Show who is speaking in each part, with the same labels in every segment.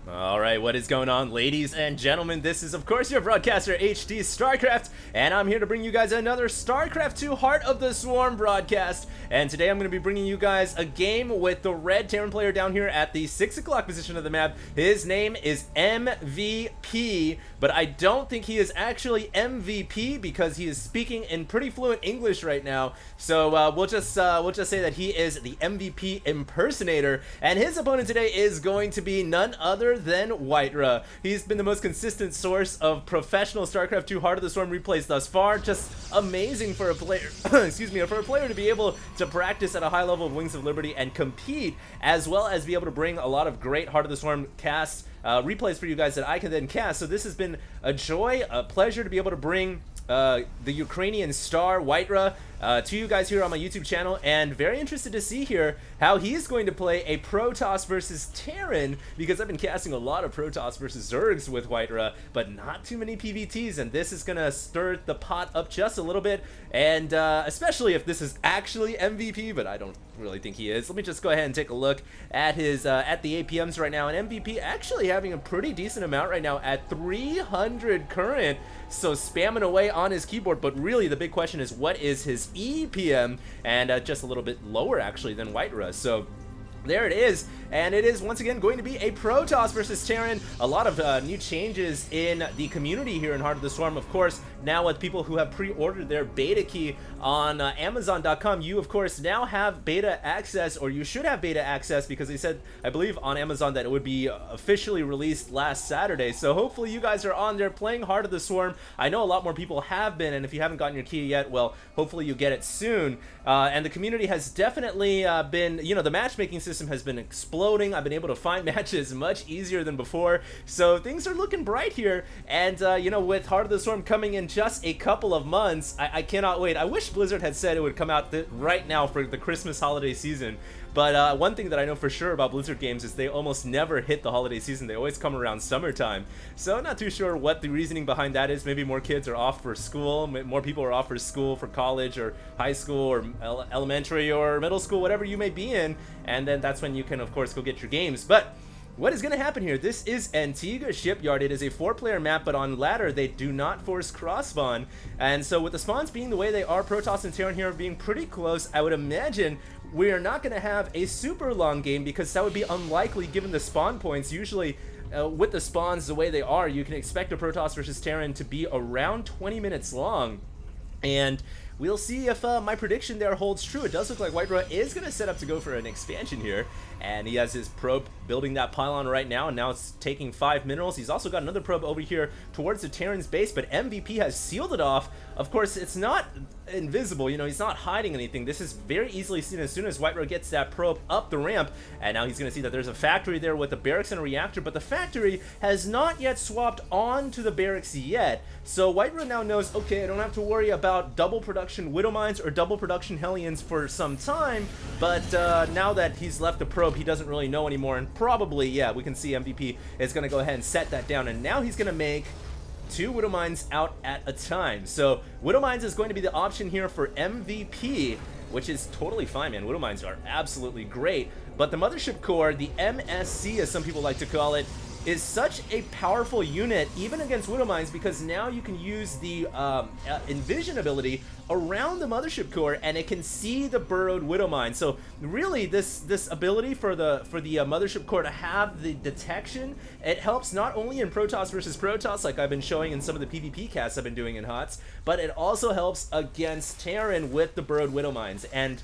Speaker 1: Alright, what is going on, ladies and gentlemen? This is, of course, your broadcaster, HD StarCraft, and I'm here to bring you guys another StarCraft 2 Heart of the Swarm broadcast. And today I'm going to be bringing you guys a game with the red Terran player down here at the 6 o'clock position of the map. His name is MVP, but I don't think he is actually MVP because he is speaking in pretty fluent English right now. So we'll just say that he is the MVP impersonator, and his opponent today is going to be none other than Whitera. He's been the most consistent source of professional StarCraft 2 Heart of the Storm replays thus far. Just amazing for a player, excuse me, for a player to be able to practice at a high level of Wings of Liberty and compete, as well as be able to bring a lot of great Heart of the Storm casts, replays for you guys that I can then cast. So this has been a joy, a pleasure to be able to bring the Ukrainian star Whitera to you guys here on my YouTube channel, and very interested to see here how he's going to play a Protoss versus Terran, because I've been casting a lot of Protoss versus Zergs with Whitera, but not too many PvTs, and this is gonna stir the pot up just a little bit, and especially if this is actually MVP, but I don't really think he is. Let me just go ahead and take a look at his at the APMs right now, and MVP actually having a pretty decent amount right now at 300 current, so spamming away on his keyboard. But really the big question is, what is his EPM? And just a little bit lower actually than Whitera. So there it is, and it is once again going to be a Protoss versus Terran. A lot of new changes in the community here in Heart of the Swarm. Of course, now with people who have pre-ordered their beta key on Amazon.com, you of course now have beta access, or you should have beta access, because they said, I believe on Amazon, that it would be officially released last Saturday. So hopefully you guys are on there playing Heart of the Swarm. I know a lot more people have been, and if you haven't gotten your key yet, well, hopefully you get it soon. And the community has definitely been, you know, the matchmaking system has been exploding. I've been able to find matches much easier than before, so things are looking bright here. And you know, with Heart of the Storm coming in just a couple of months, I cannot wait. I wish Blizzard had said it would come out right now for the Christmas holiday season, but one thing that I know for sure about Blizzard games is they almost never hit the holiday season. They always come around summertime, so I'm not too sure what the reasoning behind that is. Maybe more kids are off for school, more people are off for school, for college or high school or elementary or middle school, whatever you may be in, and then that's when you can of course go get your games. But what is going to happen here? This is Antigua Shipyard. It is a 4-player map, but on ladder they do not force cross spawn, and so with the spawns being the way they are, Protoss and Terran here being pretty close, I would imagine we are not going to have a super long game, because that would be unlikely given the spawn points. Usually with the spawns the way they are, you can expect a Protoss versus Terran to be around 20 minutes long, and we'll see if my prediction there holds true. It does look like Whitera is going to set up to go for an expansion here, and he has his probe building that pylon right now, and now it's taking 5 minerals. He's also got another probe over here towards the Terran's base, but MVP has sealed it off. Of course, it's not invisible, you know, he's not hiding anything. This is very easily seen as soon as Whitera gets that probe up the ramp, and now he's going to see that there's a factory there with a barracks and a reactor, but the factory has not yet swapped onto the barracks yet. So Whitera now knows, okay, I don't have to worry about double production Widow Mines or double production Hellions for some time, but now that he's left the probe, he doesn't really know anymore, and probably, yeah, we can see MVP is going to go ahead and set that down, and now he's going to make 2 Widow Mines out at a time. So Widow Mines is going to be the option here for MVP, which is totally fine, man. Widow Mines are absolutely great, but the Mothership Core, the MSC as some people like to call it, is such a powerful unit even against Widow Mines, because now you can use the Envision ability around the Mothership Core, and it can see the burrowed Widow Mine. So really this ability for the Mothership Core to have the detection, it helps not only in Protoss versus Protoss, like I've been showing in some of the PvP casts I've been doing in HOTS, but it also helps against Terran with the burrowed Widow Mines. And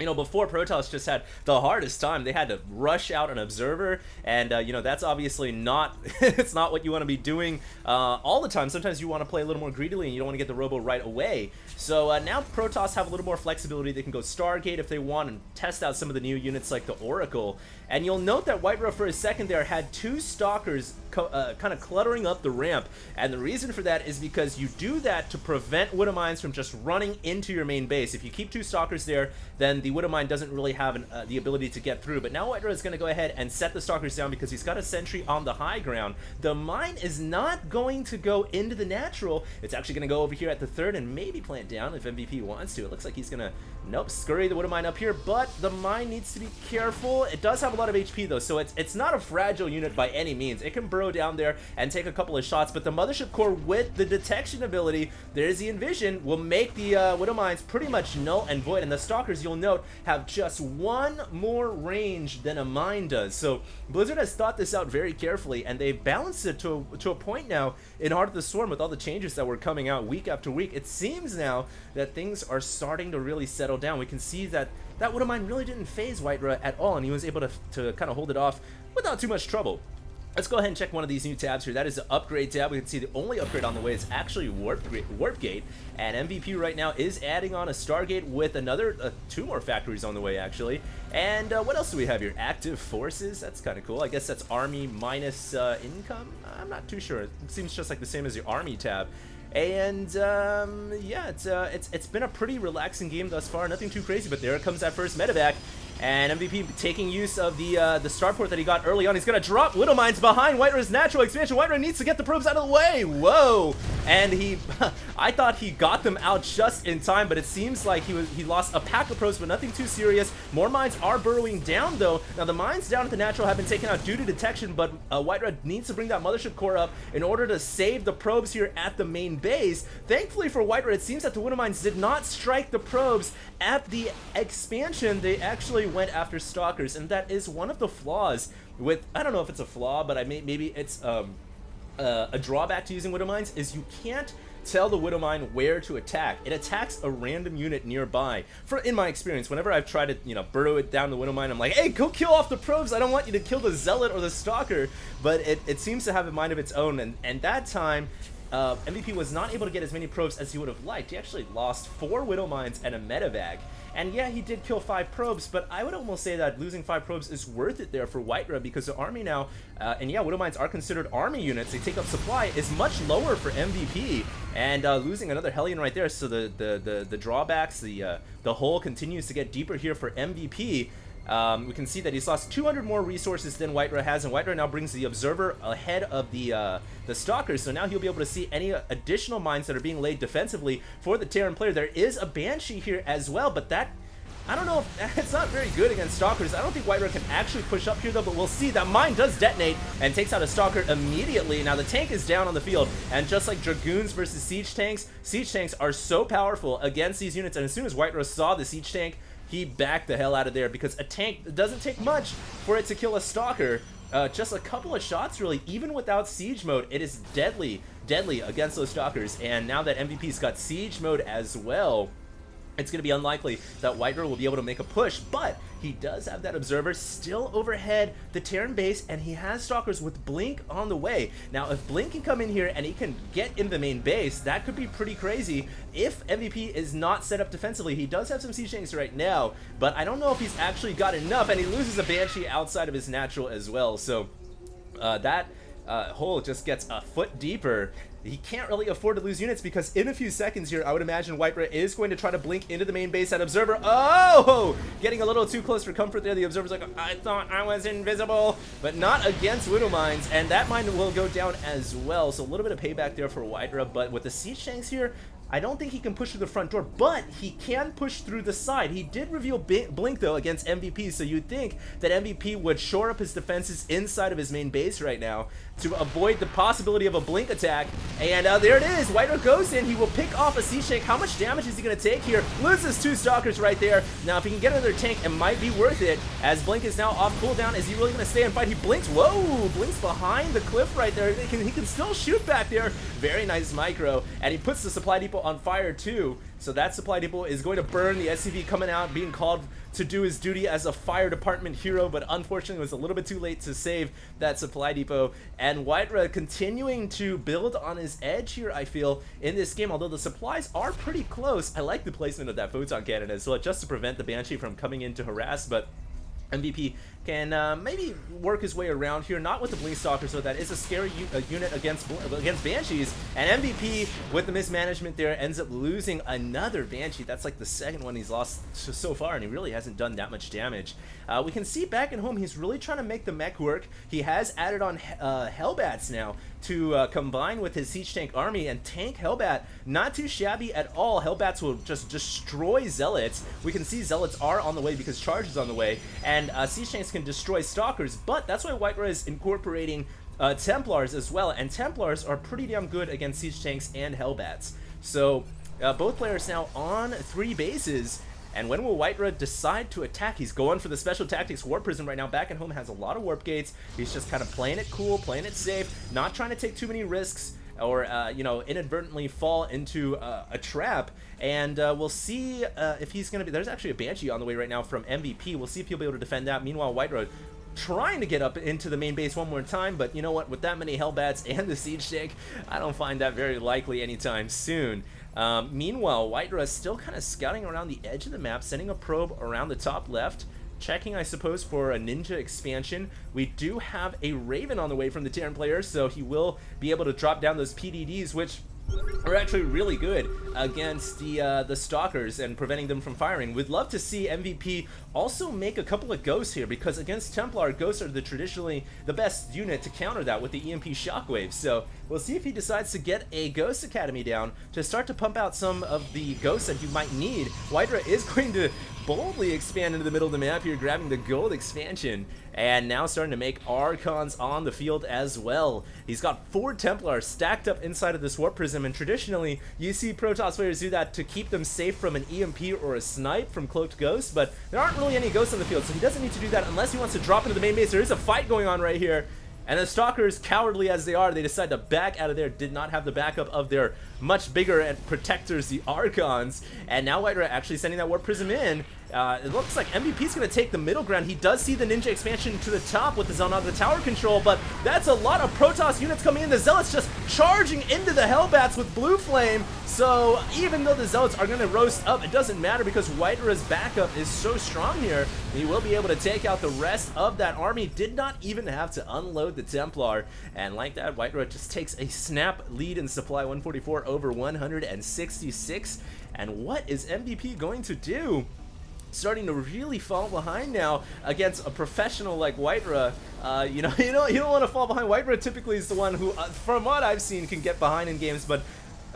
Speaker 1: you know, before, Protoss just had the hardest time. They had to rush out an observer, and you know, that's obviously not it's not what you want to be doing all the time. Sometimes you want to play a little more greedily and you don't want to get the robo right away. So now Protoss have a little more flexibility. They can go Stargate if they want and test out some of the new units like the Oracle. And you'll note that Whitera for a second there had 2 Stalkers kind of cluttering up the ramp. And the reason for that is because you do that to prevent Widow Mines from just running into your main base. If you keep 2 Stalkers there, then the Widow Mine doesn't really have the ability to get through. But now Whitera is going to go ahead and set the Stalkers down because he's got a sentry on the high ground. The mine is not going to go into the natural. It's actually going to go over here at the 3rd and maybe plant down if MVP wants to. It looks like he's going to, nope, scurry the Widow Mine up here, but the mine needs to be careful. It does have a lot of HP though, so it's not a fragile unit by any means. It can burrow down there and take a couple of shots, but the Mothership Core with the detection ability, there's the Envision, will make the Widow Mines pretty much null and void, and the Stalkers, you'll note, have just 1 more range than a mine does. So Blizzard has thought this out very carefully, and they've balanced it to a point now in Heart of the Swarm with all the changes that were coming out week after week. It seems now that things are starting to really settle down. We can see that that Widow Mine really didn't phase Whitera at all, and he was able to kind of hold it off without too much trouble. Let's go ahead and check one of these new tabs here. That is the upgrade tab. We can see the only upgrade on the way is actually Warp Gate, and MVP right now is adding on a Stargate with another 2 more factories on the way actually. And what else do we have here? Active Forces. That's kind of cool. I guess that's Army minus income. I'm not too sure. It seems just like the same as your Army tab. And yeah, it's been a pretty relaxing game thus far. Nothing too crazy, but there comes that first medevac. And MVP taking use of the starport that he got early on. He's going to drop Widow Mines behind Whitera's natural expansion. Whitera needs to get the probes out of the way. Whoa! And I thought he got them out just in time, but it seems like he lost a pack of probes, but nothing too serious. More mines are burrowing down, though. Now, the mines down at the natural have been taken out due to detection, but Whitera needs to bring that Mothership Core up in order to save the probes here at the main base. Thankfully for Whitera, it seems that the Widow Mines did not strike the probes at the expansion. They actually went after Stalkers, and that is one of the flaws with, I don't know if it's a flaw, but maybe it's a drawback to using Widow Mines, is you can't tell the Widow Mine where to attack. It attacks a random unit nearby. In my experience, whenever I've tried to, you know, burrow it down the Widow Mine, I'm like, hey, go kill off the probes. I don't want you to kill the Zealot or the Stalker. But it seems to have a mind of its own, and that time MVP was not able to get as many probes as he would have liked. He actually lost 4 Widow Mines and a medevac. And yeah, he did kill 5 probes, but I would almost say that losing 5 probes is worth it there for Whitera, because the army now, and yeah, Widow Mines are considered army units, they take up supply, is much lower for MVP, and losing another Hellion right there, so the drawbacks, the hole continues to get deeper here for MVP. We can see that he's lost 200 more resources than Whitera has, and Whitera now brings the Observer ahead of the Stalkers, so now he'll be able to see any additional mines that are being laid defensively for the Terran player. There is a Banshee here as well, but that, I don't know if it's not very good against Stalkers. I don't think Whitera can actually push up here though, but we'll see. That mine does detonate and takes out a Stalker immediately. Now the tank is down on the field, and just like Dragoons versus Siege tanks are so powerful against these units, and as soon as Whitera saw the Siege tank, he backed the hell out of there, because a tank, it doesn't take much for it to kill a Stalker. Just a couple of shots really, even without siege mode, it is deadly against those Stalkers. And now that MVP's got siege mode as well, it's going to be unlikely that Whitera will be able to make a push, but he does have that Observer still overhead the Terran base, and he has Stalkers with Blink on the way. Now, if Blink can come in here and he can get in the main base, that could be pretty crazy. If MVP is not set up defensively, he does have some siege tanks right now, but I don't know if he's actually got enough, and he loses a Banshee outside of his natural as well, so that hole just gets a foot deeper. He can't really afford to lose units, because in a few seconds here, I would imagine Whitera is going to try to blink into the main base. That Observer, oh, getting a little too close for comfort there. The Observer's like, I thought I was invisible, but not against Widow Mines, and that mine will go down as well. So a little bit of payback there for Whitera, but with the siege tanks here, I don't think he can push through the front door, but he can push through the side. He did reveal Blink, though, against MVP, so you'd think that MVP would shore up his defenses inside of his main base right now to avoid the possibility of a Blink attack. And there it is. Whitera goes in. He will pick off a siege tank. How much damage is he going to take here? Loses 2 Stalkers right there. Now, if he can get another tank, it might be worth it, as Blink is now off cooldown. Is he really going to stay and fight? He blinks. Whoa! Blinks behind the cliff right there. He can still shoot back there. Very nice micro. And he puts the supply depot on fire too, so that supply depot is going to burn. The SCV coming out, being called to do his duty as a fire department hero, but unfortunately it was a little bit too late to save that supply depot. And Whitera continuing to build on his edge here, I feel, in this game, although the supplies are pretty close. I like the placement of that photon cannon as well, just to prevent the Banshee from coming in to harass, but MVP can maybe work his way around here. Not with the Blink Stalker, so that is a scary unit against Banshees. And MVP, with the mismanagement there, ends up losing another Banshee. That's like the second one he's lost so far, and he really hasn't done that much damage. We can see back at home, he's really trying to make the mech work. He has added on Hellbats now to combine with his Siege Tank army and tank Hellbat. Not too shabby at all. Hellbats will just destroy Zealots. We can see Zealots are on the way because Charge is on the way, and Siege Tanks can destroy Stalkers, but that's why Whitera is incorporating Templars as well, and Templars are pretty damn good against Siege Tanks and Hellbats. So both players now on 3 bases. And when will Whitera decide to attack? He's going for the Special Tactics Warp Prism right now. Back at home has a lot of Warp Gates. He's just kind of playing it cool, playing it safe, not trying to take too many risks or, you know, inadvertently fall into a trap. And we'll see if he's going to be... There's actually a Banshee on the way right now from MVP. We'll see if he'll be able to defend that. Meanwhile, Whitera trying to get up into the main base one more time, but you know what? With that many Hellbats and the Siege Tank, I don't find that very likely anytime soon. Meanwhile, Whitera is still kind of scouting around the edge of the map, sending a probe around the top left, checking, I suppose, for a Ninja expansion. We do have a Raven on the way from the Terran player, so he will be able to drop down those PDDs, which are actually really good against the Stalkers and preventing them from firing. We'd love to see MVP also make a couple of Ghosts here, because against Templar, Ghosts are traditionally the best unit to counter that with the EMP Shockwaves. So we'll see if he decides to get a Ghost Academy down to start to pump out some of the Ghosts that you might need. Whitera is going to boldly expand into the middle of the map here, grabbing the Gold expansion, and now starting to make Archons on the field as well. He's got 4 Templars stacked up inside of this Warp Prism, and traditionally you see Protoss players do that to keep them safe from an EMP or a snipe from Cloaked Ghosts, but there aren't really any Ghosts on the field, so he doesn't need to do that unless he wants to drop into the main base. There is a fight going on right here, and the Stalkers, cowardly as they are, they decide to back out of there. Did not have the backup of their much bigger and protectors, the Archons, and now Whitera actually sending that Warp Prism in. It looks like MVP's going to take the middle ground. He does see the Ninja expansion to the top with his own the tower control, but that's a lot of Protoss units coming in. The Zealots just charging into the Hellbats with Blue Flame. So even though the Zealots are going to roast up, it doesn't matter because Whitera's backup is so strong here. He will be able to take out the rest of that army. Did not even have to unload the Templar. And like that, Whitera just takes a snap lead in supply, 144 over 166. And what is MVP going to do? Starting to really fall behind now against a professional like Whitera. You know, you don't want to fall behind. Whitera typically is the one who, from what I've seen, can get behind in games, but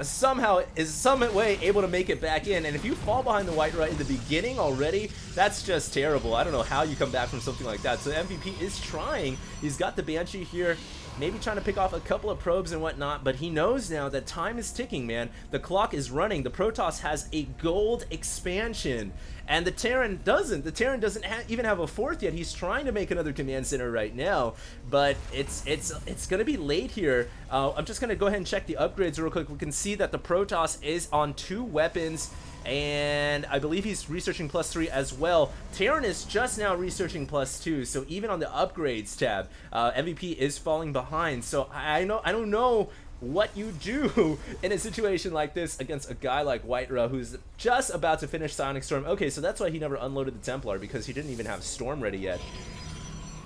Speaker 1: somehow is some way able to make it back in. And if you fall behind the Whitera in the beginning already, that's just terrible. I don't know how you come back from something like that. So MVP is trying. He's got the Banshee here, maybe trying to pick off a couple of probes and whatnot, but he knows now that time is ticking, man. The clock is running. The Protoss has a gold expansion, and the Terran doesn't. The Terran doesn't even have a 4th yet. He's trying to make another command center right now, but it's going to be late here. I'm just going to go ahead and check the upgrades real quick. We can see that the Protoss is on 2 weapons, and I believe he's researching +3 as well. Terran is just now researching +2, so even on the upgrades tab, MVP is falling behind. So I don't know what you do in a situation like this against a guy like Whitera who's just about to finish Sonic Storm. Okay, so that's why he never unloaded the Templar, because he didn't even have Storm ready yet.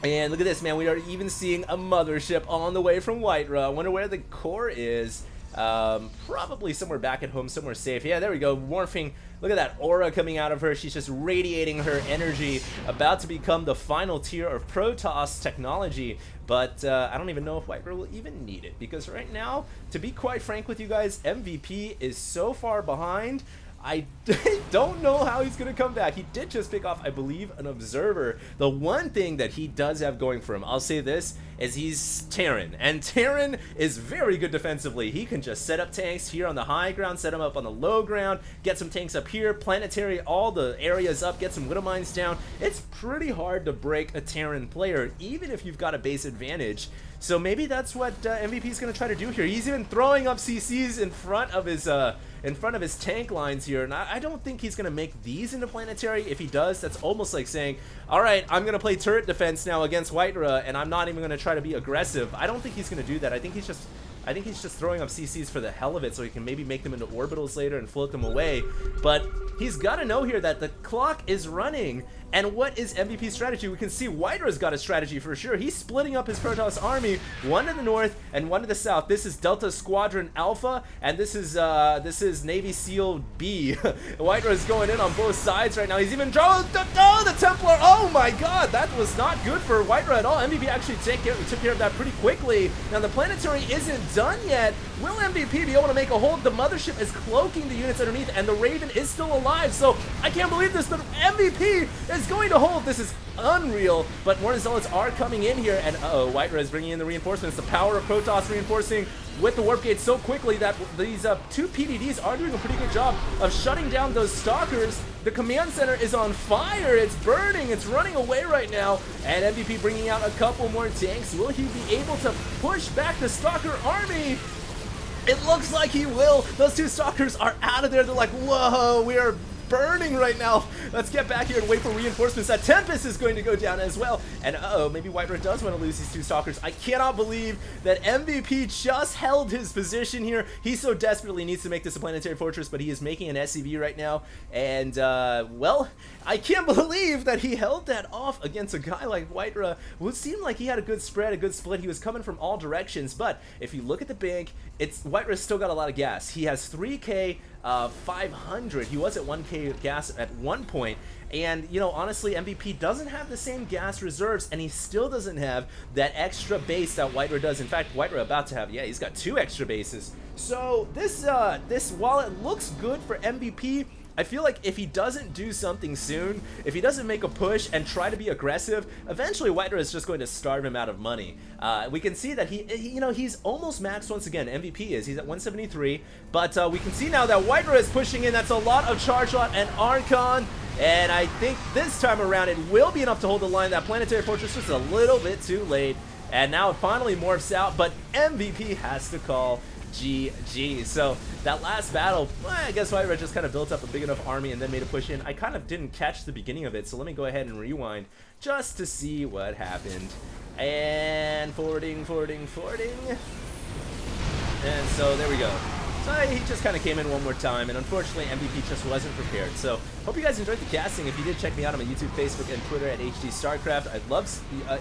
Speaker 1: And look at this, man. We are even seeing a mothership on the way from Whitera. I wonder where the core is. Probably somewhere back at home, somewhere safe. Yeah, there we go. Morphing. Look at that aura coming out of her. She's just radiating her energy, about to become the final tier of Protoss technology. But I don't even know if Whitera will even need it, because right now, to be quite frank with you guys, MVP is so far behind. I don't know how he's going to come back. He did just pick off, I believe, an Observer. The one thing that he does have going for him, I'll say this, is he's Terran. And Terran is very good defensively. He can just set up tanks here on the high ground, set them up on the low ground, get some tanks up here, planetary all the areas up, get some Widow Mines down. It's pretty hard to break a Terran player, even if you've got a base advantage. So maybe that's what MVP is going to try to do here. He's even throwing up CCs in front of his tank lines here, and I don't think he's going to make these into planetary. If he does, that's almost like saying, all right, I'm going to play turret defense now against Whitera, and I'm not even going to try to be aggressive. I don't think he's going to do that. I think he's just throwing up CCs for the hell of it, so he can maybe make them into orbitals later and float them away. But he's got to know here that the clock is running, And what is MVP's strategy? We can see Whitera's got a strategy for sure. He's splitting up his Protoss army, one to the north and one to the south. This is Delta Squadron Alpha, and this is Navy SEAL B. Whitera's going in on both sides right now. He's even the Templar. Oh my god, that was not good for Whitera at all. MVP actually took care of that pretty quickly. Now the planetary isn't done yet. Will MVP be able to make a hold? The mothership is cloaking the units underneath, and the Raven is still alive. So I can't believe this, but MVP is going to hold. This is unreal, but more Zealots are coming in here, and Whitera is bringing in the reinforcements. The power of Protoss reinforcing with the warp gate so quickly that these two PDDs are doing a pretty good job of shutting down those stalkers. The command center is on fire. It's burning. It's running away right now, and MVP bringing out a couple more tanks. Will he be able to push back the stalker army? It looks like he will. Those two stalkers are out of there. They're like, whoa, we are burning right now. Let's get back here and wait for reinforcements. That Tempest is going to go down as well. And maybe Whitera does want to lose these two stalkers. I cannot believe that MVP just held his position here. He so desperately needs to make this a planetary fortress, but he is making an SCV right now. And, well, I can't believe that he held that off against a guy like Whitera, who seemed like he had a good spread, a good split. He was coming from all directions. But if you look at the bank, Whitera's still got a lot of gas. He has 3K 500. He was at 1K gas at one point, and you know, honestly, MVP doesn't have the same gas reserves, and he still doesn't have that extra base that Whitera does. In fact, Whitera about to have, yeah, he's got 2 extra bases. So this while it looks good for MVP, I feel like if he doesn't do something soon, if he doesn't make a push and try to be aggressive, eventually Whitera is just going to starve him out of money. We can see that he's almost maxed once again. MVP is. He's at 173, but we can see now that Whitera is pushing in. That's a lot of charge lot and Archon, and I think this time around it will be enough to hold the line. That planetary fortress just a little bit too late, and now it finally morphs out, but MVP has to call GG. So that last battle, I guess Whitera just kind of built up a big enough army and then made a push in. I kind of didn't catch the beginning of it, so let me go ahead and rewind just to see what happened. And forwarding. And so there we go. So he just kind of came in one more time, and unfortunately MVP just wasn't prepared. So hope you guys enjoyed the casting. If you did, check me out on my YouTube, Facebook, and Twitter at HDStarcraft. I'd love,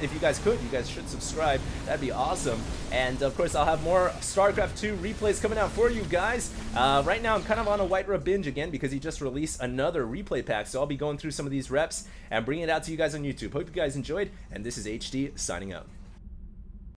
Speaker 1: if you guys could, you guys should subscribe. That'd be awesome. And of course, I'll have more StarCraft 2 replays coming out for you guys. Right now, I'm kind of on a Whitera binge again because he just released another replay pack. So I'll be going through some of these reps and bringing it out to you guys on YouTube. Hope you guys enjoyed, and this is HD signing out.